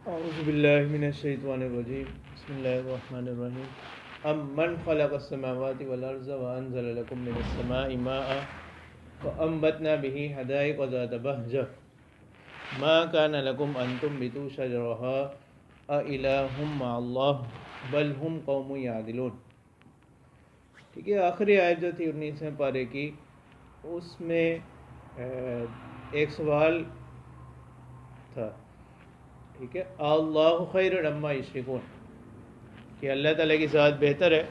اعوذ باللہ من الشیطان الرجیم بسم اللہ الرحمن الرحیم من خلق السماوات والارض وانزل لكم من السماء ماء فانبتنا به حدائق ذات بهجة ما كان لكم ان تنبتوا شجرها أإله مع الله بل هم قوم يعدلون۔ ٹھیک ہے، آخری آیت جو تھی 19ویں پارے کی، اس میں ایک سوال تھا، ٹھیک ہے، اللہ خیر عما یشرکون، کہ اللہ تعالیٰ کی ذات بہتر ہے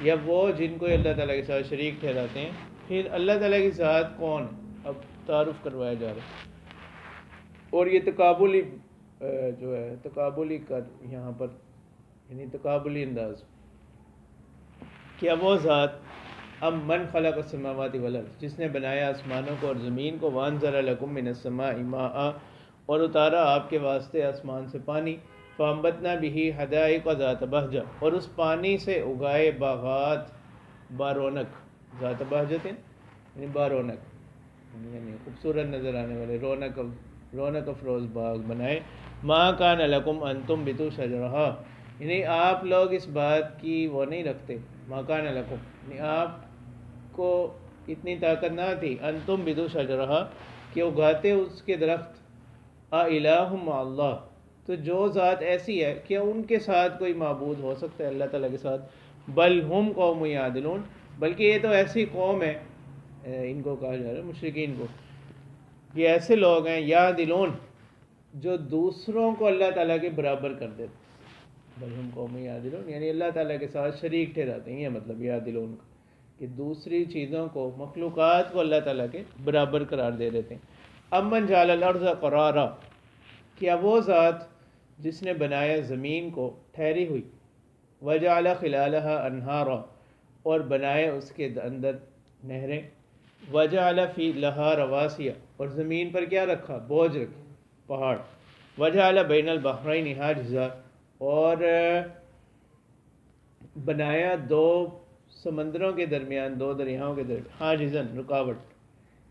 یا وہ جن کو اللہ تعالیٰ کے ساتھ شریک ٹھہراتے ہیں۔ پھر اللہ تعالیٰ کی ذات کون ہے، اب تعارف کروایا جا رہا ہے، اور یہ تقابلی جو ہے تقابلی کر یہاں پر، یعنی تقابلی انداز، کیا وہ ذات من خلق السماوات والارض، جس نے بنایا آسمانوں کو اور زمین کو، وانزل لکم من السماء ماء، اور اتارا آپ کے واسطے آسمان سے پانی، فانبتنا به حدائق ذات بہجہ، اور اس پانی سے اگائے باغات بارونق، ذات بہجۃ یعنی بارونق، یعنی خوبصورت نظر آنے والے، رونق افروز باغ بنائے۔ ما کان لکم ان تنبتوا شجرہا، یعنی آپ لوگ اس بات کی وہ نہیں رکھتے، ما کان لکم یعنی آپ کو اتنی طاقت نہ تھی، ان تنبتوا شجرہا کہ اگاتے اس کے درخت، الہ مع اللہ، تو جو ذات ایسی ہے کہ ان کے ساتھ کوئی معبود ہو سکتا ہے اللہ تعالیٰ کے ساتھ، بل ہم قوم یعدلون، بلکہ یہ تو ایسی قوم ہے، ان کو کہا جا رہا ہے مشرکین کو، یہ ایسے لوگ ہیں یعدلون جو دوسروں کو اللہ تعالیٰ کے برابر کر دیتے، بل ہم قوم یعدلون یعنی اللہ تعالیٰ کے ساتھ شریک ٹھہراتے ہیں، یہ مطلب یعدلون کا، کہ دوسری چیزوں کو، مخلوقات کو اللہ تعالیٰ کے برابر قرار دے دیتے ہیں۔ امن جعل الارض قرارا، کیا وہ ذات جس نے بنایا زمین کو ٹھہری ہوئی، وجعل خلالها انہارا، اور بنائے اس کے اندر نہریں، وجعل فی لہا رواسیا، اور زمین پر کیا رکھا، بوجھ رکھے، پہاڑ، وجعل بین البحرین حاجزا، اور بنایا دو سمندروں کے درمیان، دو دریاؤں کے درمیان، حاجزن رکاوٹ،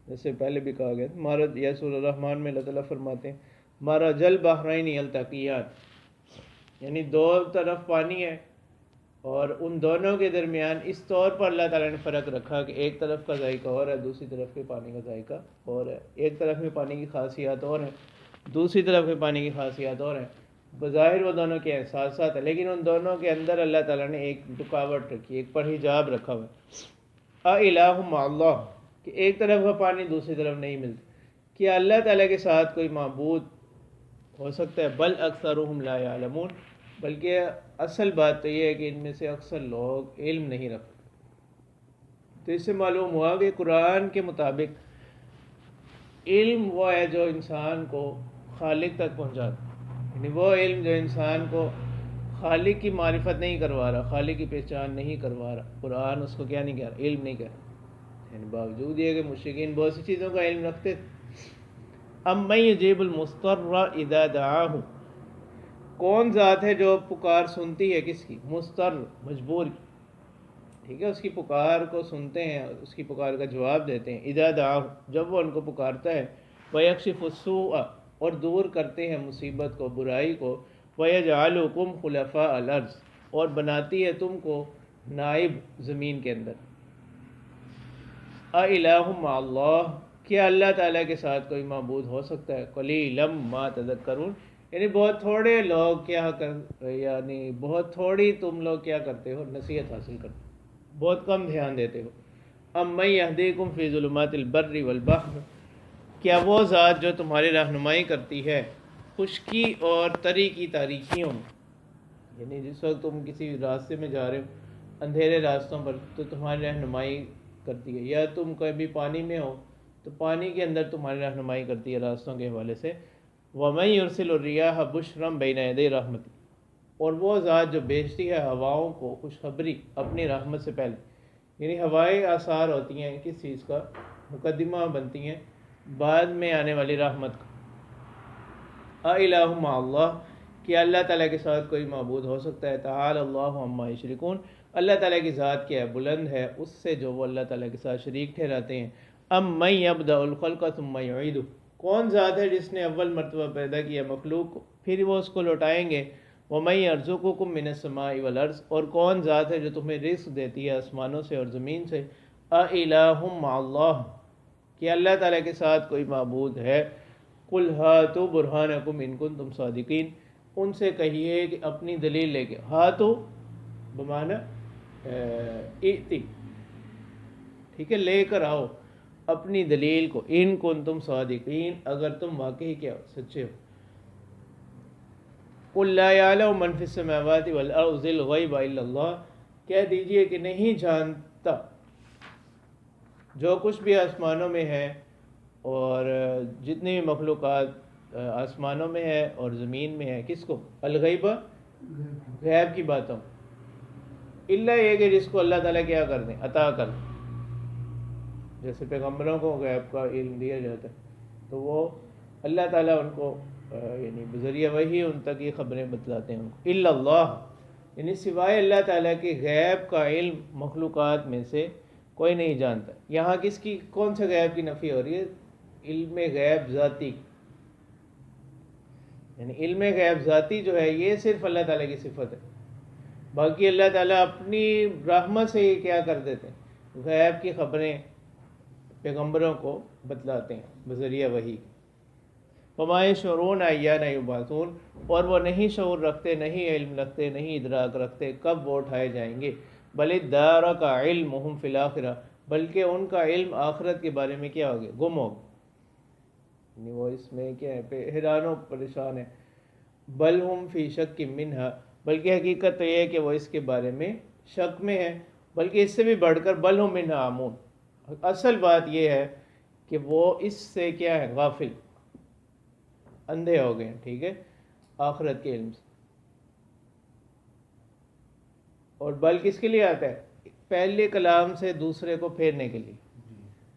جیسے پہلے بھی کہا گیا تھا، مارج یا سورہ الرحمن میں اللہ تعالیٰ فرماتے ہیں مارج البحرین یلتقیان، یعنی دو طرف پانی ہے اور ان دونوں کے درمیان اس طور پر اللہ تعالیٰ نے فرق رکھا کہ ایک طرف کا ذائقہ اور ہے، دوسری طرف کے پانی کا ذائقہ اور ہے، ایک طرف میں پانی کی خاصیات اور ہیں، دوسری طرف کے پانی کی خاصیات اور ہیں، بظاہر وہ دونوں کے ساتھ ساتھ ہے، لیکن ان دونوں کے اندر اللہ تعالیٰ نے ایک رکاوٹ رکھی، ایک پر حجاب رکھا ہوا ہے، الہ مع اللہ، کہ ایک طرف کا پانی دوسری طرف نہیں ملتا، کیا اللہ تعالیٰ کے ساتھ کوئی معبود ہو سکتا ہے، بل اکثرهم لا یعلمون، بلکہ اصل بات تو یہ ہے کہ ان میں سے اکثر لوگ علم نہیں رکھتے۔ تو اس سے معلوم ہوا کہ قرآن کے مطابق علم وہ ہے جو انسان کو خالق تک پہنچاتا ہے، یعنی وہ علم جو انسان کو خالق کی معرفت نہیں کروا رہا، خالق کی پہچان نہیں کروا رہا، قرآن اس کو کیا نہیں کہہ رہا، علم نہیں کہہ رہا، یعنی باوجود یہ کہ مشرکین بہت سی چیزوں کا علم رکھتے تھے۔ امن یجیب المضطر اذا دعاہ، کون ذات ہے جو پکار سنتی ہے کس کی، مضطر مجبور کی، ٹھیک ہے، اس کی پکار کو سنتے ہیں، اس کی پکار کا جواب دیتے ہیں، اذا دعاہ جب وہ ان کو پکارتا ہے، ویکشف السوء اور دور کرتے ہیں مصیبت کو، برائی کو، ویجعلکم خلفاء الارض اور بناتی ہے تم کو نائب زمین کے اندر، الہ مع اللہ، کیا اللہ تعالیٰ کے ساتھ کوئی معبود ہو سکتا ہے، قلیلا ما تذکرون، یعنی بہت تھوڑے لوگ یعنی بہت تھوڑی تم لوگ کیا کرتے ہو، نصیحت حاصل کرتے ہو، بہت کم دھیان دیتے ہو۔ امن یہدیکم فی ظلمات البر والبحر، کیا وہ ذات جو تمہاری رہنمائی کرتی ہے خشکی اور تری کی تاریکیوں میں، یعنی جس وقت تم کسی راستے میں جا رہے ہو اندھیرے راستوں پر تو تمہاری رہنمائی کرتی ہے، یا تم کبھی پانی میں ہو تو پانی کے اندر تمہاری رہنمائی کرتی ہے راستوں کے حوالے سے، وَمَن يُرْسِلُ الرِّيَاحَ بُشْرًا بَيْنَ يَدَيْ رَحْمَتِهِ، اور وہ ذات جو بھیجتی ہے ہواؤں کو خوشخبری اپنی رحمت سے پہلے، یعنی ہوائیں آثار ہوتی ہیں کس چیز کا، مقدمہ بنتی ہیں بعد میں آنے والی رحمت کا۔ الہ مع اللہ، کیا اللہ تعالیٰ کے ساتھ کوئی معبود ہو سکتا ہے، تعالی اللہ عما یشرکون، اللہ تعالیٰ کی ذات کیا ہے، بلند ہے اس سے جو وہ اللہ تعالیٰ کے ساتھ شریک ٹھہراتے ہیں۔ امن یبدأ الخلق ثم یعیدہ، کون ذات ہے جس نے اول مرتبہ پیدا کیا مخلوق کو، پھر وہ اس کو لوٹائیں گے. وَمَن يَرْزُقُكُم مِّنَ السَّمَاءِ وَالْأَرْضِ، اور کون ذات ہے جو تمہیں رزق دیتی ہے آسمانوں سے اور زمین سے. أَإِلَٰهٌ مَّعَ اللَّهِ، کہ اللہ تعالیٰ کے ساتھ کوئی معبود ہے. قُلْ هَاتُوا بُرْهَانَكُمْ إِن كُنتُمْ صَادِقِينَ، ان سے کہیے کہ اپنی دلیل لے کے. ہاتو بمعنی ائتی، ٹھیک ہے، لے کر آؤ اپنی دلیل کو. ان کنتم صادقین، اگر تم واقعی کیا سچے ہو. قل لا يعلم من في السماوات والارض الغیب الا اللہ، کہہ دیجئے کہ نہیں جانتا جو کچھ بھی آسمانوں میں ہے اور جتنی بھی مخلوقات آسمانوں میں ہے اور زمین میں ہے، کس کو؟ الغیب، غیب کی باتوں. اللہ یہ کہ جس کو اللہ تعالیٰ کیا کر دیں، عطا کر دیں. جیسے پیغمبروں کو غیب کا علم دیا جاتا ہے تو وہ اللہ تعالیٰ ان کو یعنی بذریعہ وحی ان تک یہ خبریں بتلاتے ہیں ان کو. الا اللہ، یعنی سوائے اللہ تعالیٰ کے غیب کا علم مخلوقات میں سے کوئی نہیں جانتا. یہاں کس کی، کون سے غیب کی نفی ہو رہی ہے؟ علم غیب ذاتی، یعنی علم غیب ذاتی جو ہے یہ صرف اللہ تعالیٰ کی صفت ہے. باقی اللہ تعالیٰ اپنی رحمت سے یہ کیا کر دیتے ہیں، غیب کی خبریں پیغمبروں کو بتلاتے ہیں بذریعہ وحی. وما یشعرون ایان یبعثون، اور وہ نہیں شعور رکھتے، نہیں علم رکھتے، نہیں ادراک رکھتے کب وہ اٹھائے جائیں گے. بل ادارک علمہم فی الاخرہ، بلکہ ان کا علم آخرت کے بارے میں کیا ہو گیا، گم ہو گیا. یعنی وہ اس میں کیا ہے، حیران و پریشان ہے. بل ہم فی شک منہا، بلکہ حقیقت تو یہ ہے کہ وہ اس کے بارے میں شک میں ہے. بلکہ اس سے بھی بڑھ کر بل ہم منہا عامون، اصل بات یہ ہے کہ وہ اس سے کیا ہے، غافل، اندھے ہو گئے ہیں، ٹھیک ہے، آخرت کے علم سے. اور بل کس کے لیے آتا ہے؟ پہلے کلام سے دوسرے کو پھیرنے کے لیے،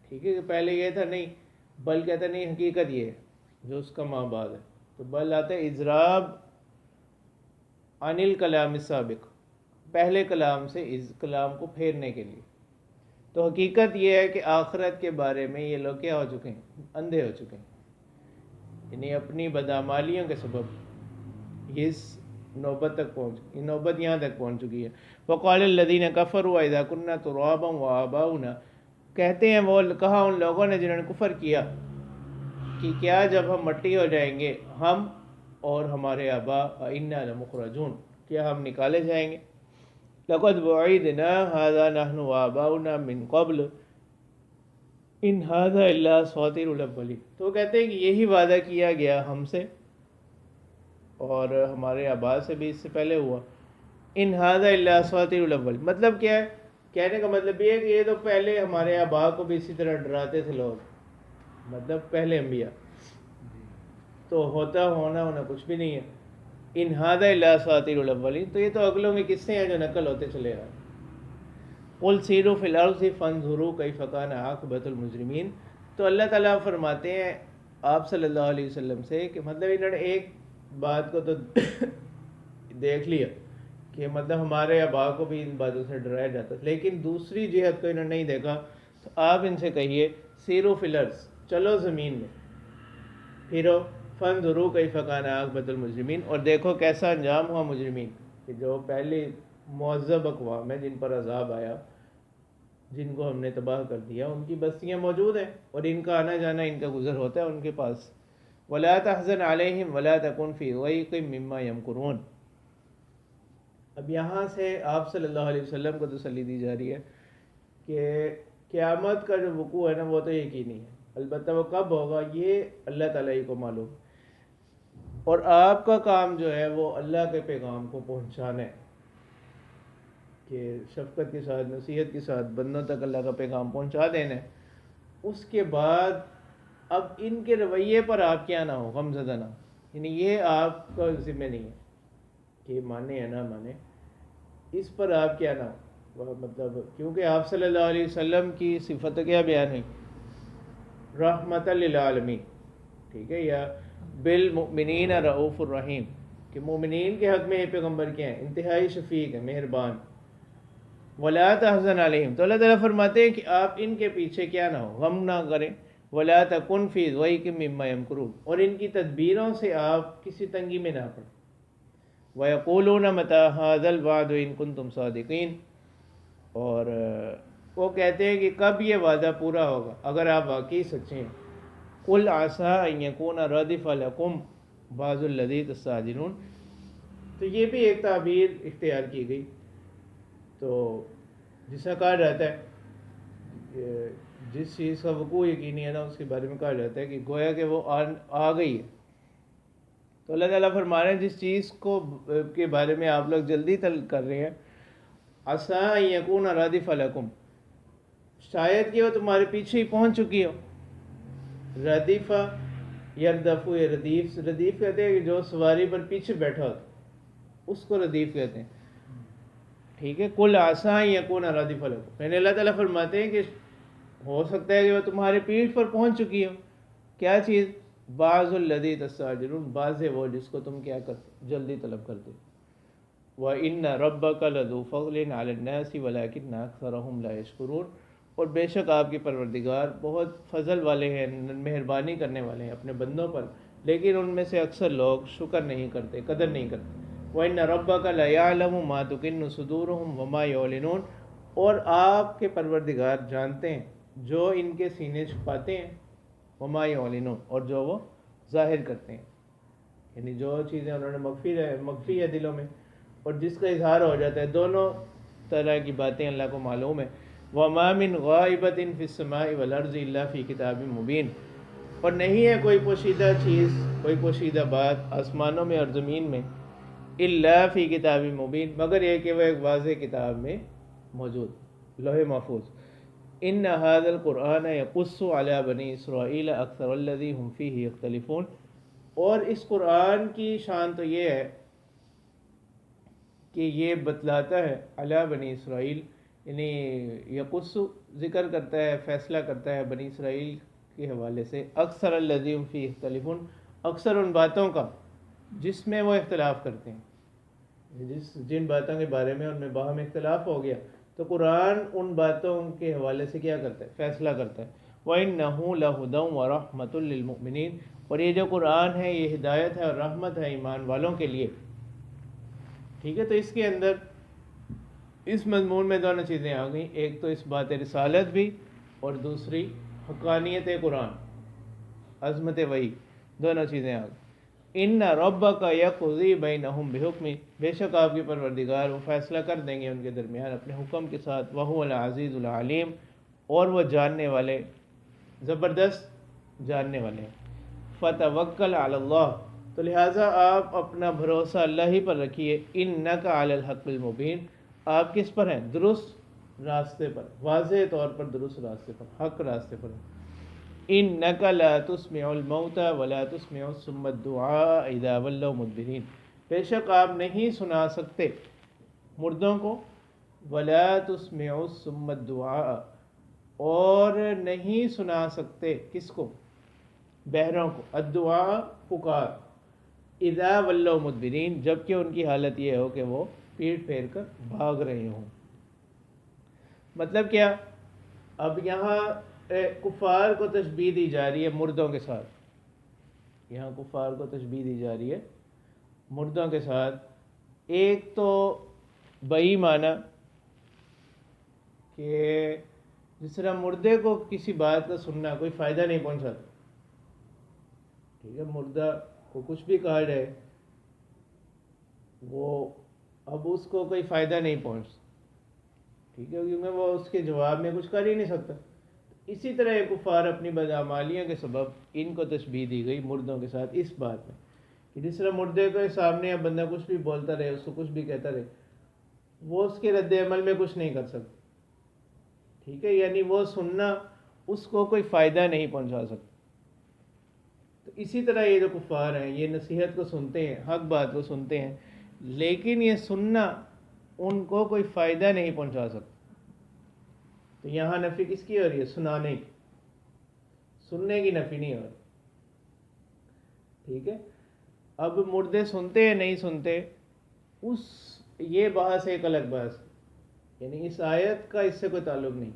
ٹھیک ہے. کہ پہلے یہ تھا نہیں، بل کہتا نہیں، حقیقت یہ ہے جو اس کا ماں بعد ہے. تو بل آتا ہے اضراب عن الکلام السابق، پہلے کلام سے اس کلام کو پھیرنے کے لیے. تو حقیقت یہ ہے کہ آخرت کے بارے میں یہ لوگ کیا ہو چکے ہیں، اندھے ہو چکے ہیں. یعنی اپنی بدعمالیوں کے سبب اس نوبت تک یہ نوبت یہاں تک پہنچ چکی ہے. وقال الذین کفروا اذا كنا ترابا وآباؤنا، کہتے ہیں وہ، کہا ان لوگوں نے جنہوں نے کفر کیا کہ کیا جب ہم مٹی ہو جائیں گے ہم اور ہمارے آبا، انا لمخرجون، کیا ہم نکالے جائیں گے. لقد وعدنا هذا نحن وآباؤنا من قبل ان هذا الا اساطیر الاولین. تو کہتے ہیں کہ یہی وعدہ کیا گیا ہم سے اور ہمارے آبا سے بھی اس سے پہلے ہوا. ان هذا الا اساطیر الاولین، مطلب کیا ہے، کہنے کا مطلب یہ ہے کہ یہ تو پہلے ہمارے آبا کو بھی اسی طرح ڈراتے تھے لوگ، مطلب پہلے انبیاء. تو ہونا کچھ بھی نہیں ہے. ان هذا الا اساطیر الاولین، تو یہ تو اگلوں کے قصے ہیں جو نقل ہوتے چلے آ رہے ہیں. قل سیروا فی الارض فانظروا کیف کان عاقبۃ المجرمین. تو اللہ تعالیٰ فرماتے ہیں آپ صلی اللہ علیہ وسلم سے کہ مطلب انہوں نے ایک بات کو تو دیکھ لیا کہ مطلب ہمارے آبا کو بھی ان باتوں سے ڈرایا جاتا، لیکن دوسری جہت کو انہوں نے نہیں دیکھا. تو آپ ان سے کہیے سیروا فی الارض، چلو زمین میں، پھرو، فانظروا کیف کان عاقبۃ المجرمین، اور دیکھو کیسا انجام ہوا مجرمین، کہ جو پہلے معذب اقوام ہیں جن پر عذاب آیا، جن کو ہم نے تباہ کر دیا، ان کی بستیاں موجود ہیں اور ان کا آنا جانا، ان کا گزر ہوتا ہے ان کے پاس. وَلَا تَحْزَنْ عَلَيْهِمْ وَلَا تَكُنْ فِي ضَيْقٍ مِّمَّا يَمْكُرُونَ. اب یہاں سے آپ صلی اللہ علیہ وسلم کو تسلی دی جا رہی ہے کہ قیامت کا جو وقوع ہے نا وہ تو یقینی ہے، البتہ وہ کب ہوگا یہ اللہ تعالیٰ ہی کو معلوم. اور آپ کا کام جو ہے وہ اللہ کے پیغام کو پہنچانا ہے، کہ شفقت کے ساتھ، نصیحت کے ساتھ بندوں تک اللہ کا پیغام پہنچا دینا ہے. اس کے بعد اب ان کے رویے پر آپ کیا نہ ہو، غم زدہ نہ ہو. یعنی یہ آپ کا ذمہ نہیں ہے کہ مانے یا نہ مانے، اس پر آپ کیا نہ ہو. مطلب کیونکہ آپ صلی اللہ علیہ وسلم کی صفت کیا بیان ہوئی، رحمت للعالمین، ٹھیک ہے، یا بالمؤمنین رؤوف الرحیم، کہ مومنین کے حق میں یہ پیغمبر کیا ہیں، انتہائی شفیق ہیں، مہربان. ولا تحزن علیہم، تو اللہ تعالیٰ فرماتے ہیں کہ آپ ان کے پیچھے کیا نہ ہو، غم نہ کریں. ولا تکن فی ضیق مما یمکرون، اور ان کی تدبیروں سے آپ کسی تنگی میں نہ پڑیں. وَيَقُولُونَ مَتَىٰ هَٰذَا الْوَعْدُ إِن كُنتُمْ صَادِقِينَ، اور وہ کہتے ہیں کہ کب یہ وعدہ پورا ہوگا اگر آپ واقعی سچے ہیں. قُلْ عَسَىٰ أَن يَكُونَ رَدِفَ لَكُمْ بَعْضُ الَّذِي تَسْتَعْجِلُونَ. تو یہ بھی ایک تعبیر اختیار کی گئی. تو جسے کہا جاتا ہے کہ جس چیز کا وقوع یقینی ہے نا، اس کے بارے میں کہا جاتا ہے کہ گویا کہ وہ آ گئی ہے. تو اللہ تعالیٰ فرما رہے ہیں جس چیز کو کے بارے میں آپ لوگ جلدی طلب کر رہے ہیں، عَسَىٰ أَن يَكُونَ رَادِفَ لَكُمْ، شاید کہ وہ تمہارے پیچھے ہی پہنچ چکی ہو. ردیفہ یردف، ردیف، ردیف کہتے ہیں کہ جو سواری پر پیچھے بیٹھا ہوتا اس کو ردیف کہتے ہیں. ٹھیک ہے. قُلْ عَسَىٰ أَن يَكُونَ رَادِفَ لَكُمْ، یعنی اللہ تعالیٰ فرماتے ہیں کہ ہو سکتا ہے کہ وہ تمہارے پیٹھ پر پہنچ چکی ہو. کیا چیز؟ بعض الذی تستعجلون، بعض ہے وہ جس کو تم کیا کرتے، جلدی طلب کرتے. وَإِنَّ رَبَّكَ لَذُو فَضْلٍ عَلَى النَّاسِ وَلَٰكِنَّ أَكْثَرَهُمْ لَا يَشْكُرُونَ، اور بے شک آپ کے پروردگار بہت فضل والے ہیں، مہربانی کرنے والے ہیں اپنے بندوں پر، لیکن ان میں سے اکثر لوگ شکر نہیں کرتے، قدر نہیں کرتے. وَإِنَّ رَبَّكَ لَيَعْلَمُ مَا تُكِنُّ صُدُورُهُمْ وَمَا يُعْلِنُونَ، اور آپ کے پروردگار جانتے ہیں جو ان کے سینے چھپاتے ہیں، وَمَا يُعْلِنُونَ، اور جو وہ ظاہر کرتے ہیں، یعنی جو چیزیں انہوں نے مخفی ہے دلوں میں اور جس کا اظہار ہو جاتا ہے، دونوں طرح کی باتیں اللہ کو معلوم ہے. وَمَا مِنْ غَائِبَةٍ فِي السَّمَاءِ وَالْأَرْضِ إِلَّا فِي كِتَابٍ مُبِينٍ، اور نہیں ہے کوئی پوشیدہ چیز، کوئی پوشیدہ بات آسمانوں میں اور زمین میں، إِلَّا فِي كِتَابٍ مُبِينٍ، مگر یہ کہ وہ ایک واضح کتاب میں موجود، لوح محفوظ. إِنَّ هَذَا الْقُرْآنَ يَقُصُّ عَلَىٰ بَنِي إِسْرَائِيلَ أَكْثَرَ الَّذِي هُمْ فِيهِ يَخْتَلِفُونَ، اور اس قرآن کی شان تو یہ ہے کہ یہ بتلاتا ہے علی بنی اسرائیل، یعنی یقص ذکر کرتا ہے، فیصلہ کرتا ہے بنی اسرائیل کے حوالے سے، اکثر الذی هم فیہ یختلفون، اکثر ان باتوں کا جس میں وہ اختلاف کرتے ہیں، جن باتوں کے بارے میں ان میں باہم اختلاف ہو گیا تو قرآن ان باتوں کے حوالے سے کیا کرتا ہے، فیصلہ کرتا ہے. وَإِنَّهُ لَهُدًى وَرَحْمَةٌ لِّلْمُؤْمِنِينَ، اور یہ جو قرآن ہے یہ ہدایت ہے اور رحمت ہے ایمان والوں کے لیے. ٹھیک ہے. تو اس کے اندر اس مضمون میں دونوں چیزیں آ گئیں، ایک تو اس بات رسالت بھی اور دوسری حقانیت قرآن، عظمت وحی، دونوں چیزیں آ گئیں. ان ربک یقضی بینہم بحکمہ، بے شک آپ کے پروردگار وہ فیصلہ کر دیں گے ان کے درمیان اپنے حکم کے ساتھ. وہو العزیز العلیم، اور وہ جاننے والے، زبردست جاننے والے ہیں. فتوکل علی اللہ، تو لہٰذا آپ اپنا بھروسہ اللہ ہی پر رکھیے. انک علی الحق المبین، آپ کس پر ہیں؟ درست راستے پر، واضح طور پر درست راستے پر، حق راستے پر. انک لا تسمع الموتى ولا تسمع الصم الدعاء اذا ولوا مدبرین، بے شک آپ نہیں سنا سکتے مردوں کو، ولا تسمع الصم الدعاء، اور نہیں سنا سکتے کس کو؟ بہروں کو. الدعاء پکار، اذا ولوا مدبرین، جب کہ ان کی حالت یہ ہو کہ وہ پیٹ پھیر کر بھاگ رہے ہوں. مطلب کیا؟ اب یہاں کفار کو تشبیہ دی جا رہی ہے مردوں کے ساتھ، یہاں کفار کو تشبیہ دی جا رہی ہے مردوں کے ساتھ. ایک تو بئی معنی کہ جس طرح مردے کو کسی بات کا سننا کوئی فائدہ نہیں پہنچاتا، ٹھیک ہے، مردہ کو کچھ بھی کہا جائے وہ اب اس کو کوئی فائدہ نہیں پہنچتا، ٹھیک ہے، کیونکہ وہ اس کے جواب میں کچھ کر ہی نہیں سکتا. اسی طرح کفار اپنی بدعمالیوں کے سبب ان کو تشبیہ دی گئی مردوں کے ساتھ اس بات میں کہ جس طرح مردے کے سامنے اب بندہ کچھ بھی بولتا رہے، اس کو کچھ بھی کہتا رہے، وہ اس کے رد عمل میں کچھ نہیں کر سکتا، ٹھیک ہے، یعنی وہ سننا اس کو کوئی فائدہ نہیں پہنچا سکتا. تو اسی طرح یہ جو کفار ہیں یہ نصیحت کو سنتے ہیں، حق بات کو سنتے ہیں، لیکن یہ سننا ان کو کوئی فائدہ نہیں پہنچا سکتا. تو یہاں نفی کس کی ہو رہی ہے؟ سنانے کی، سننے کی نفی نہیں ہو رہی. ٹھیک ہے. اب مردے سنتے ہیں نہیں سنتے، یہ بحث ایک الگ بحث، یعنی اس آیت کا اس سے کوئی تعلق نہیں.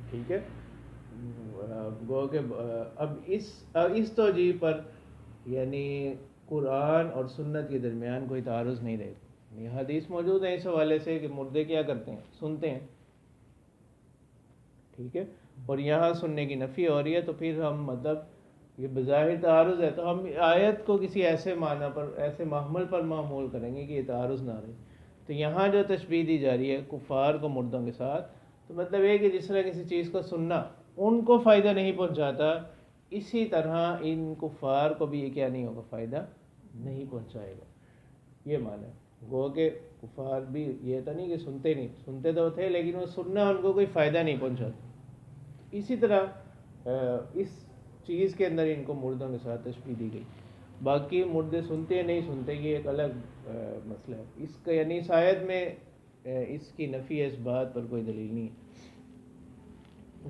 ٹھیک ہے. گو کہ اب اس توجیہ پر یعنی قرآن اور سنت کے درمیان کوئی تعارض نہیں رہے گا. یہ حدیث موجود ہے اس حوالے سے کہ مردے کیا کرتے ہیں, سنتے ہیں, ٹھیک ہے, اور یہاں سننے کی نفی ہو رہی ہے, تو پھر ہم مطلب یہ بظاہر تعارض ہے تو ہم آیت کو کسی ایسے معنی پر, ایسے محمل پر معمول کریں گے کہ یہ تعارض نہ رہے. تو یہاں جو تشبیہ دی جا رہی ہے کفار کو مردوں کے ساتھ, تو مطلب یہ کہ جس طرح کسی چیز کو سننا ان کو فائدہ نہیں پہنچاتا, اسی طرح ان کفار کو بھی یہ کیا نہیں ہوگا, فائدہ نہیں پہنچائے گا. یہ معنی ہے. گو کہ کفار بھی یہ تو نہیں کہ سنتے نہیں, سنتے تو تھے لیکن وہ سننا ان کو کوئی فائدہ نہیں پہنچاتا. اسی طرح اس چیز کے اندر ان کو مردوں کے ساتھ تشبیہ دی گئی. باقی مردے سنتے یا نہیں سنتے یہ ایک الگ مسئلہ ہے. اس کا یعنی اس آیت میں اس کی نفی ہے, اس بات پر کوئی دلیل نہیں ہے.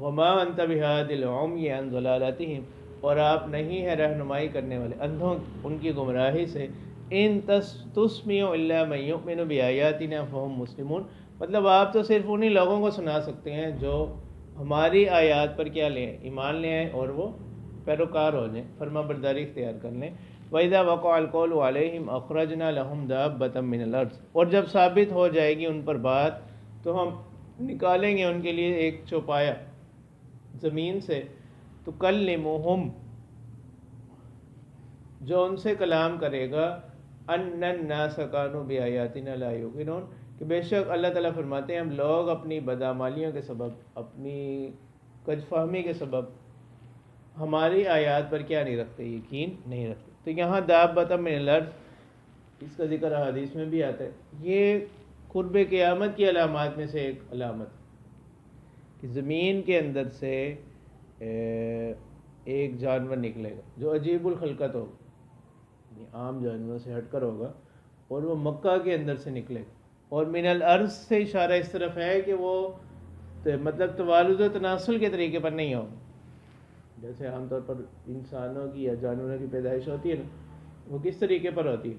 وما انت بہاد العمی عن ضلالتہم, اور آپ نہیں ہے رہنمائی کرنے والے اندھوں ان کی گمراہی سے. ان تسمع الا من یؤمن بآیاتنا فهم مسلمون, مطلب آپ تو صرف انہی لوگوں کو سنا سکتے ہیں جو ہماری آیات پر کیا لیں, ایمان لے آئیں اور وہ پیروکار ہو جائیں, فرما برداری اختیار کر لیں. وَإِذَا وَقَعَ الْقَوْلُ عَلَيْهِمْ أَخْرَجْنَا لَهُمْ دَابَّةً مِّنَ الْأَرْضِ, اور جب ثابت ہو جائے گی ان پر بات تو ہم نکالیں گے ان کے لیے ایک چوپایا زمین سے. تُكَلِّمُهُمْ, جو ان سے کلام کرے گا, أَنَّ النَّاسَ كَانُوا بِآيَاتِنَا لَا يُوقِنُونَ, کہ بے شک اللہ تعالیٰ فرماتے ہیں ہم لوگ اپنی بدعمالیوں کے سبب, اپنی کج فہمی کے سبب ہماری آیات پر کیا نہیں رکھتے, یقین نہیں رکھتے. تو یہاں دابۃ من الارض, اس کا ذکر حدیث میں بھی آتا ہے. یہ قرب قیامت کی علامات میں سے ایک علامت کہ زمین کے اندر سے ایک جانور نکلے گا جو عجیب الخلقت ہوگا, عام جانوروں سے ہٹ کر ہوگا, اور وہ مکہ کے اندر سے نکلے گا. اور من الارض سے اشارہ اس طرف ہے کہ وہ مطلب توالد و تناسل کے طریقے پر نہیں ہوگا, جیسے عام طور پر انسانوں کی یا جانوروں کی پیدائش ہوتی ہے نا, وہ کس طریقے پر ہوتی ہے,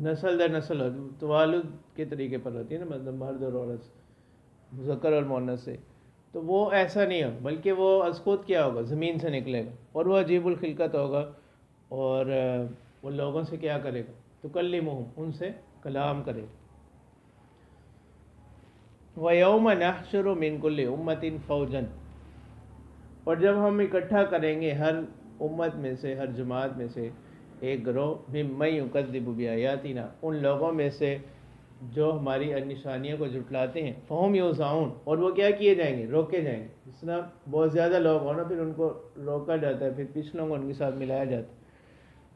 نسل در نسل ہوتی ہے, توالد کے طریقے پر ہوتی ہے نا, مطلب مرد اور عورت, مذکر اور مؤنث سے. تو وہ ایسا نہیں ہوگا, بلکہ وہ از خود کیا ہوگا, زمین سے نکلے گا, اور وہ عجیب الخلقت ہوگا, اور وہ لوگوں سے کیا کرے گا, تکلمہم, ان سے کلام کرے گا. وَيَوْمَ نَحْشُرُ مِنْ كُلِّ أُمَّةٍ فَوْجًا, اور جب ہم اکٹھا کریں گے ہر امت میں سے, ہر جماعت میں سے ایک گروہ, مِمَّن يُكَذِّبُ بِآيَاتِنَا, ان لوگوں میں سے جو ہماری نشانیوں کو جھٹلاتے ہیں. فَهُمْ يُوزَعُونَ, اور وہ کیا کیے جائیں گے, روکے جائیں گے. جس طرح بہت زیادہ لوگ ہوں نا, پھر ان کو روکا جاتا ہے, پھر پچھلوں کو ان کے ساتھ ملایا جاتا ہے.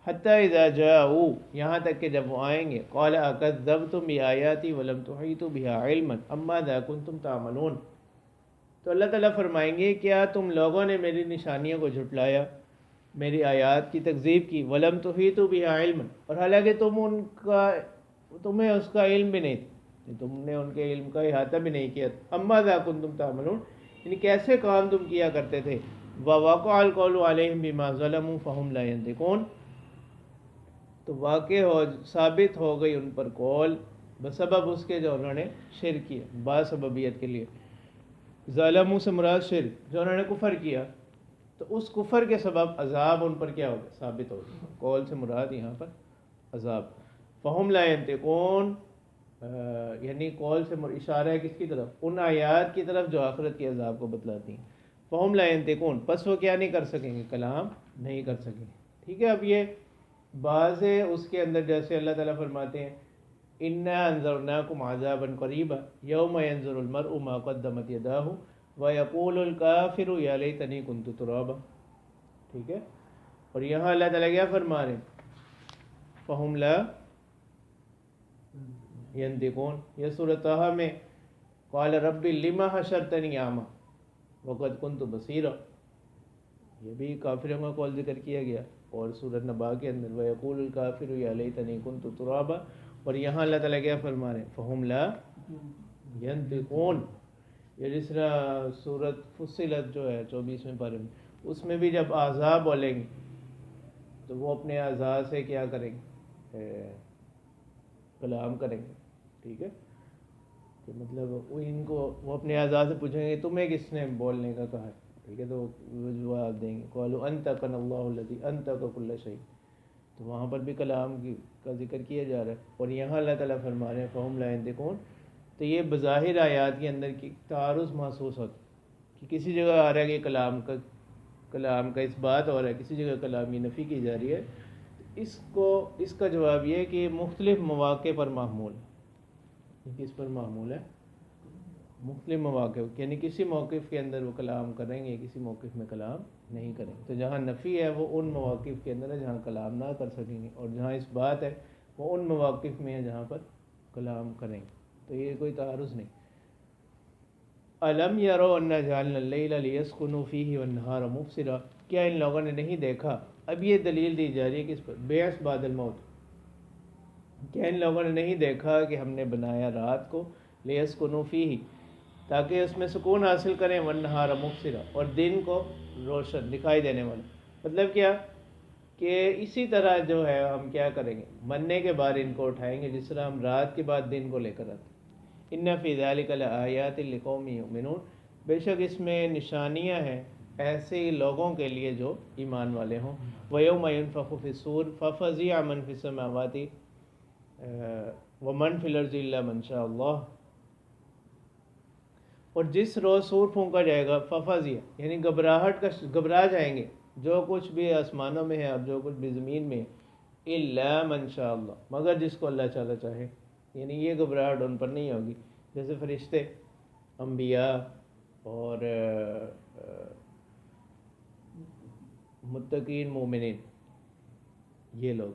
حتیٰ اذا جاؤوا, یہاں تک کہ جب وہ آئیں گے, قال اکذبتم بآیاتی ولم تحیطوا بها علما ام ماذا کنتم تعملون, تو اللہ تعالیٰ فرمائیں گے کیا تم لوگوں نے میری نشانیوں کو جھٹلایا, میری آیات کی تکذیب کی, ولم تحیطوا بها علما, اور حالانکہ تمہیں اس کا علم بھی نہیں تھا, تم نے ان کے علم کا احاطہ بھی نہیں کیا. ام ماذا کنتم تعملون, یعنی کیسے کام تم کیا کرتے تھے. ووقع القول علیہم بما ظلموا فهم لا ينطقون, تو واقع ثابت ہو گئی ان پر قول بسبب اس کے جو انہوں نے شرک کیا, باسببیت کے لیے. ظالموں سے مراد شرک, جو انہوں نے کفر کیا, تو اس کفر کے سبب عذاب ان پر کیا ہوگا, ثابت ہوگا. قول سے مراد یہاں پر عذاب. فہم لا ینطقون, یعنی قول سے اشارہ ہے کس کی طرف, ان آیات کی طرف جو آخرت کے عذاب کو بتلاتی ہیں. فہم لا ینطقون, پس وہ کیا نہیں کر سکیں گے, کلام نہیں کر سکیں گے. ٹھیک ہے. اب یہ بعض ہے اس کے اندر, جیسے اللہ تعالیٰ فرماتے ہیں اِنَّا أَنذَرْنَاكُمْ عَذَابًا قَرِيبًا يَوْمَ يَنظُرُ الْمَرْءُ مَا قَدَّمَتْ يَدَاهُ وَيَقُولُ الْكَافِرُ يَا لَيْتَنِي كُنتُ تُرَابًا. ٹھیک ہے. اور یہاں اللہ تعالیٰ کیا فرما رہے ہیں, فَهُمْ لَا يَنطِقُونَ. یہ سورۃ طٰہٰ میں قَالَ رَبِّ لِمَ حَشَرْتَنِي أَعْمَىٰ وَقَدْ كُنتُ بَصِيرًا, یہ بھی کافروں کا قول ذکر کیا گیا. اور سورۃ نبا کے اندر وَيَقُولُ الْكَافِرُ يَا لَيْتَنِي كُنتُ تُرَابًا, اور یہاں اللہ تعالیٰ کیا فرما رہے ہیں, فَهُمْ لَا يَنطِقُونَ. یہ جس طرح سورۃ فصلت جو ہے 24ویں پارے میں, اس میں بھی جب اعضاء بولیں گے تو وہ اپنے اعضاء سے کیا کریں گے, کلام کریں گے. ٹھیک ہے. کہ مطلب وہ اپنے اعضاء سے پوچھیں گے تمہیں کس نے بولنے کا کہا ہے, ٹھیک ہے، تو وہ جواب دیں گے قالوا انطقنا اللہ الذی انطق کل شیء، تو وہاں پر بھی کلام کا ذکر کیا جا رہا ہے، اور یہاں اللہ تعالیٰ فرما رہے ہیں فہم لا ينطقون، تو یہ بظاہر آیات کے اندر کی تعارض محسوس ہوتا ہے کہ کسی جگہ آ رہا ہے کہ کلام کا اس بات ہو رہا ہے، کسی جگہ کلام کی نفی کی جا رہی ہے، اس کا جواب یہ ہے کہ مختلف مواقع پر محمول ہے۔ کس پر محمول ہے؟ مختلف مواقع، یعنی کسی موقف کے اندر وہ کلام کریں گے، کسی موقف میں کلام نہیں کریں گے، تو جہاں نفی ہے وہ ان مواقف کے اندر ہے جہاں کلام نہ کر سکیں گے، اور جہاں اس بات ہے وہ ان مواقف میں ہے جہاں پر کلام کریں گے، تو یہ کوئی تعارض نہیں۔ الم یروا انا جعلنا اللیل لیسکنوا فیہ والنہار مبصرا، کیا ان لوگوں نے نہیں دیکھا؟ اب یہ دلیل دی جا رہی ہے کس پر؟ بعث بعد الموت۔ کیا ان لوگوں نے نہیں دیکھا کہ ہم نے بنایا رات کو لیسکنوا فیہ، تاکہ اس میں سکون حاصل کریں، والنہار مبصرا، اور دن کو روشن دکھائی دینے والا۔ مطلب کیا کہ اسی طرح جو ہے ہم کیا کریں گے، مرنے کے بعد ان کو اٹھائیں گے جس طرح ہم رات کے بعد دن کو لے کر آتے ہیں۔ ان فی ذلک لآیات لقوم یؤمنون، بے شک اس میں نشانیاں ہیں ایسے لوگوں کے لیے جو ایمان والے ہوں۔ وَيَوْمَ يُنفَخُ فِي الصُّورِ فَفَزِعَ مَن فِي السَّمَاوَاتِ وَمَن فِي الْأَرْضِ إِلَّا مَن شَاءَ اللَّهُ، اور جس روز سور پھونکا جائے گا، ففزیہ یعنی گھبرا جائیں گے جو کچھ بھی آسمانوں میں ہے اور جو کچھ بھی زمین میں ہے، الا من شاء اللہ، مگر جس کو اللہ تعالیٰ چاہے، یعنی یہ گھبراہٹ ان پر نہیں ہوگی، جیسے فرشتے، انبیاء اور متقین مومنین، یہ لوگ،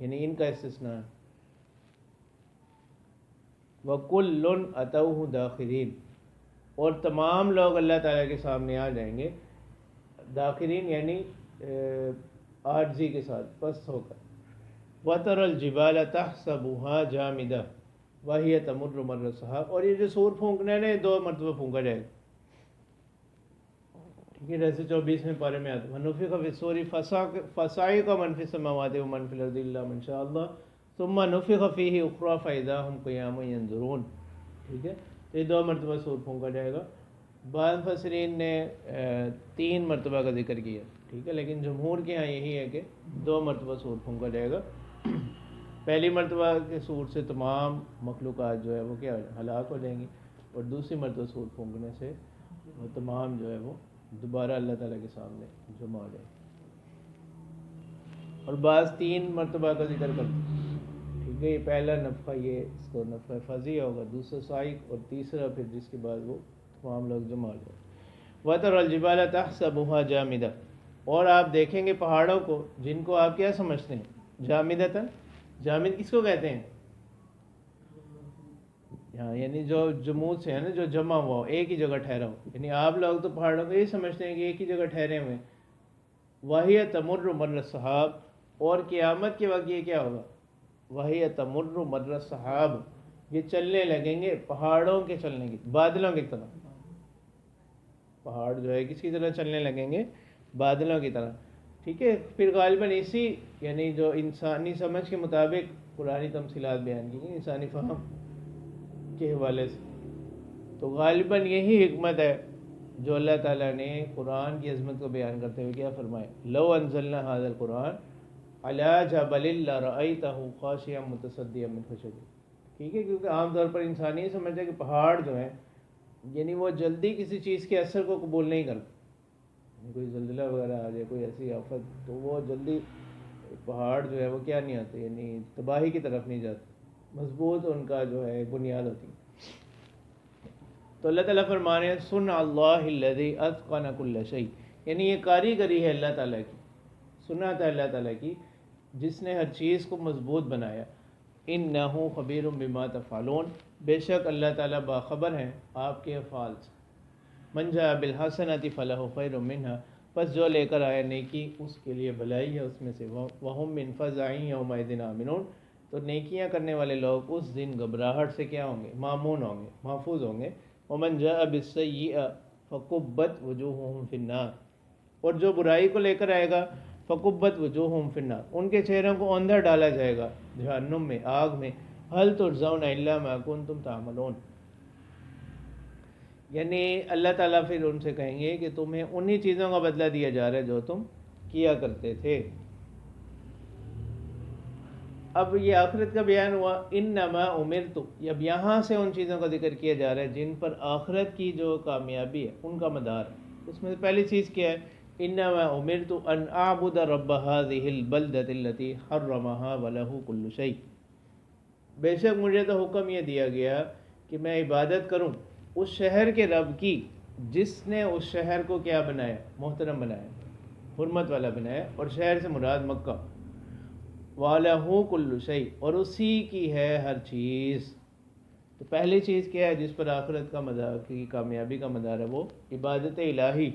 یعنی ان کا استثناء ہے۔ وَكُلٌّ أَتَوْهُ دَاخِرِينَ، اور تمام لوگ اللہ تعالیٰ کے سامنے آ جائیں گے، داخرین یعنی عاجزی کے ساتھ، پست ہو کر۔ وَتَرَى الْجِبَالَ تَحْسَبُهَا جَامِدَةً وَهِيَ تَمُرُّ مَرَّ السَّحَابِ، اور یہ جو سور پھونکنے نے 2 مرتبہ پھونکا جائے گا، ٹھیک ہے، جیسے 24ویں پارے میں آتا ہے وَنُفِخَ فِي الصُّورِ فَصَعِقَ مَن فِي السَّمَاوَاتِ وَمَن فِي الْأَرْضِ إِلَّا مَن شَاءَ اللَّهُ ثُمَّ نُفِخَ فِيهِ أُخْرَىٰ فَإِذَا هُمْ قِيَامٌ يَنظُرُونَ، ٹھیک ہے، تو یہ 2 مرتبہ سور پھونکا جائے گا۔ بعض مفسرین نے 3 مرتبہ کا ذکر کیا، ٹھیک ہے، لیکن جمہور کے ہاں یہی ہے کہ 2 مرتبہ سور پھونکا جائے گا۔ پہلی مرتبہ کے سور سے تمام مخلوقات جو ہے وہ کیا ہلاک ہو جائیں گی، اور دوسری مرتبہ سور پھونکنے سے وہ تمام جو ہے وہ دوبارہ اللہ تعالیٰ کے سامنے جمع ہو جائیں گے۔ اور بعض 3 مرتبہ کا ذکر کرتے ہیں، ٹھیک ہے، یہ پہلا نفخہ یہ اس کو نفخہ فزیع ہوگا، دوسرا صاعق، اور تیسرا پھر جس کے بعد وہ تمام لوگ جمع ہو جائیں۔ وَتَرَى الْجِبَالَ تَحْسَبُهَا جَامِدَةً، اور آپ دیکھیں گے پہاڑوں کو جن کو آپ کیا سمجھتے ہیں، جامدتاً، جامد کس کو کہتے ہیں؟ ہاں، یعنی جو جمود سے ہے نا، جو جمع ہوا ہو، ایک ہی جگہ ٹھہرا ہو، یعنی آپ لوگ تو پہاڑوں کو یہ سمجھتے ہیں کہ ایک ہی جگہ ٹھہرے ہوئے ہیں۔ وَهِيَ تَمُرُّ مَرَّ السَّحَابِ، اور قیامت کے وقت یہ کیا ہوگا، وَهِيَ تَمُرُّ مَرَّ السَّحَابِ، یہ چلنے لگیں گے پہاڑوں کے چلنے کی، بادلوں کی طرح، پہاڑ جو ہے کس کی طرح چلنے لگیں گے، بادلوں کی طرح، ٹھیک ہے۔ پھر غالباً اسی یعنی جو انسانی سمجھ کے مطابق قرآنی تمثیلات بیان کی گئی انسانی فہم کے حوالے سے، تو غالباً یہی حکمت ہے جو اللہ تعالیٰ نے قرآن کی عظمت کو بیان کرتے ہوئے کیا فرمایا، لو انزلنا هذا القرآن على جبل لرأيته خاشعا متصدعا من خشية اللہ، ٹھیک ہے، کیونکہ عام طور پر انسان یہ سمجھتا ہے کہ پہاڑ جو ہیں یعنی وہ جلدی کسی چیز کے اثر کو قبول نہیں کرتے، یعنی کوئی زلزلہ وغیرہ آ جائے، کوئی ایسی آفت، تو وہ جلدی پہاڑ جو ہے وہ کیا نہیں آتے، یعنی تباہی کی طرف نہیں جاتے، مضبوط ان کا جو ہے بنیاد ہوتی ہے۔ تو اللہ تعالیٰ فرما رہے ہیں سنع اللہ الذی اتقن کل شیء، یعنی یہ کاریگری ہے اللہ تعالیٰ کی، سنت ہے اللہ تعالیٰ کی جس نے ہر چیز کو مضبوط بنایا۔ انہ خبیر بما تفعلون، بے شک اللہ تعالیٰ باخبر ہیں آپ کے افعال سے۔ من جاء بالحسنۃ فلہ خیر منہا، پس جو لے کر آیا نیکی اس کے لیے بھلائی ہے اس میں سے، وہم من فزع یومئذ آمنون، تو نیکیاں کرنے والے لوگ اس دن گھبراہٹ سے کیا ہوں گے، مامون ہوں گے، محفوظ ہوں گے۔ ومن جاء بالسیئۃ فکبت وجوہہم فی النار، اور جو برائی کو لے کر آئے گا، فکبت وجوہہم فی النار، ان کے چہروں کو اندر ڈالا جائے گا جہنم میں، آگ میں۔ هل تجزون الا ما کنتم تعملون، یعنی اللہ تعالیٰ پھر ان سے کہیں گے کہ تمہیں انہی چیزوں کا بدلہ دیا جا رہا ہے جو تم کیا کرتے تھے۔ اب یہ آخرت کا بیان ہوا، انما امرت، اب یہاں سے ان چیزوں کا ذکر کیا جا رہا ہے جن پر آخرت کی جو کامیابی ہے ان کا مدار ہے۔ اس میں سے پہلی چیز کیا ہے؟ انما امرت ان اعبد رب هذه البلدة التي حرمها وله كل شيء، بے شک مجھے تو حکم یہ دیا گیا کہ میں عبادت کروں اس شہر کے رب کی جس نے اس شہر کو کیا بنایا؟ محترم بنایا، حرمت والا بنایا، اور شہر سے مراد مکہ، وَلَهُ كُلُّ شَيْءٍ، اور اسی کی ہے ہر چیز۔ تو پہلی چیز کیا ہے جس پر آخرت کا مدار کی کامیابی کا مدار ہے؟ وہ عبادت الہی۔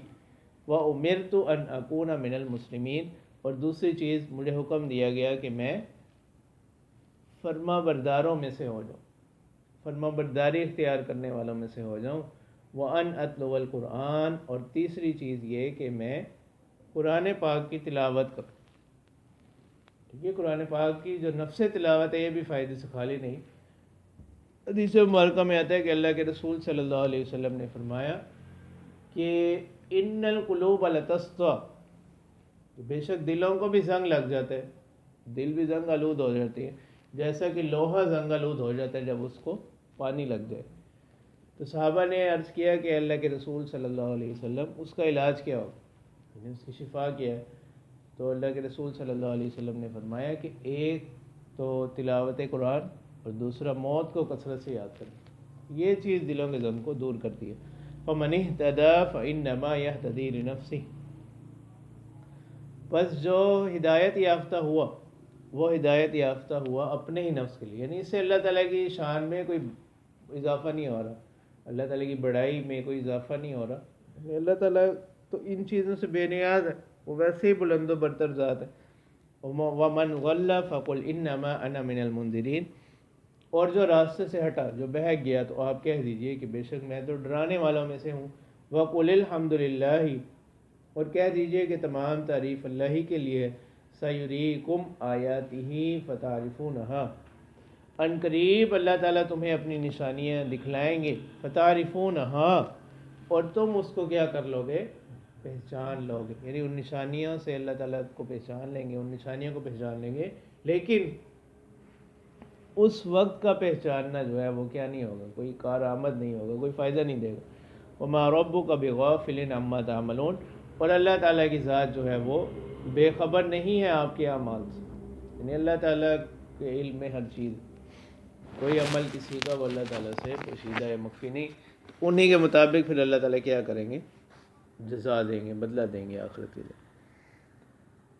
وَأُمِرْتُ أَنْ أَكُونَ مِنَ الْمُسْلِمِينَ، اور دوسری چیز مجھے حکم دیا گیا کہ میں فرما برداروں میں سے ہو جاؤں، فرما برداری اختیار کرنے والوں میں سے ہو جاؤں۔ وَأَنْ أَتْلُوَ الْقُرْآنَ، اور تیسری چیز یہ کہ میں قرآن پاک کی تلاوت کروں۔ یہ قرآن پاک کی جو نفس تلاوت ہے یہ بھی فائدے سے خالی نہیں۔ حدیث مبارکہ میں آتا ہے کہ اللہ کے رسول صلی اللہ علیہ وسلم نے فرمایا کہ ان القلوب لتصدع، بے شک دلوں کو بھی زنگ لگ جاتا ہے، دل بھی زنگ آلود ہو جاتی ہے، جیسا کہ لوہا زنگ آلود ہو جاتا ہے جب اس کو پانی لگ جائے۔ تو صحابہ نے عرض کیا کہ اللہ کے رسول صلی اللہ علیہ وسلم اس کا علاج کیا ہو، یعنی اس کی شفا کیا ہے؟ تو اللہ کے رسول صلی اللہ علیہ وسلم نے فرمایا کہ ایک تو تلاوت قرآن، اور دوسرا موت کو کثرت سے یاد کرنا، یہ چیز دلوں کے غم کو دور کرتی ہے۔ فَمَنِ اهْتَدَىٰ فَإِنَّمَا يَهْتَدِي لِنَفْسِهِ، پس جو ہدایت یافتہ ہوا وہ ہدایت یافتہ ہوا اپنے ہی نفس کے لیے، یعنی اس سے اللہ تعالیٰ کی شان میں کوئی اضافہ نہیں ہو رہا، اللہ تعالیٰ کی بڑائی میں کوئی اضافہ نہیں ہو رہا۔ اللہ تعالیٰ تو ان چیزوں سے بے نیاز ہے، وہ ویسے ہی بلند و برتر ذات ہے۔ وَمَنْ غَلَّ فَقُلْ إِنَّمَا أَنَا مِنَ الْمُنذِرِينَ، اور جو راستے سے ہٹا، جو بہک گیا، تو آپ کہہ دیجئے کہ بے شک میں تو ڈرانے والوں میں سے ہوں۔ وَقُلِ الْحَمْدُ لِلَّهِ، اور کہہ دیجئے کہ تمام تعریف اللہ ہی کے لیے۔ سَيُرِيكُمْ آيَاتِهِ فَتَعْرِفُونَهَا، ان قریب اللہ تعالیٰ تمہیں اپنی نشانیاں دکھلائیں گے، فَتَعْرِفُونَهَا، اور تم اس کو کیا کر لو گے؟ پہچان لو گے، یعنی ان نشانیوں سے اللہ تعالیٰ کو پہچان لیں گے، ان نشانیوں کو پہچان لیں گے، لیکن اس وقت کا پہچاننا جو ہے وہ کیا نہیں ہوگا، کوئی کارآمد نہیں ہوگا، کوئی فائدہ نہیں دے گا۔ وَمَا رَبُّكَ بِغَافِلٍ عَمَّا تَعْمَلُونَ، اور اللہ تعالیٰ کی ذات جو ہے وہ بے خبر نہیں ہے آپ کے اعمال سے، یعنی اللہ تعالیٰ کے علم میں ہر چیز، کوئی عمل کسی کا وہ اللہ تعالیٰ سے پوشیدہ یا مخفی نہیں، انہی کے مطابق پھر اللہ تعالیٰ کیا کریں گے؟ جزا دیں گے، بدلہ دیں گے آخرت کے لیے۔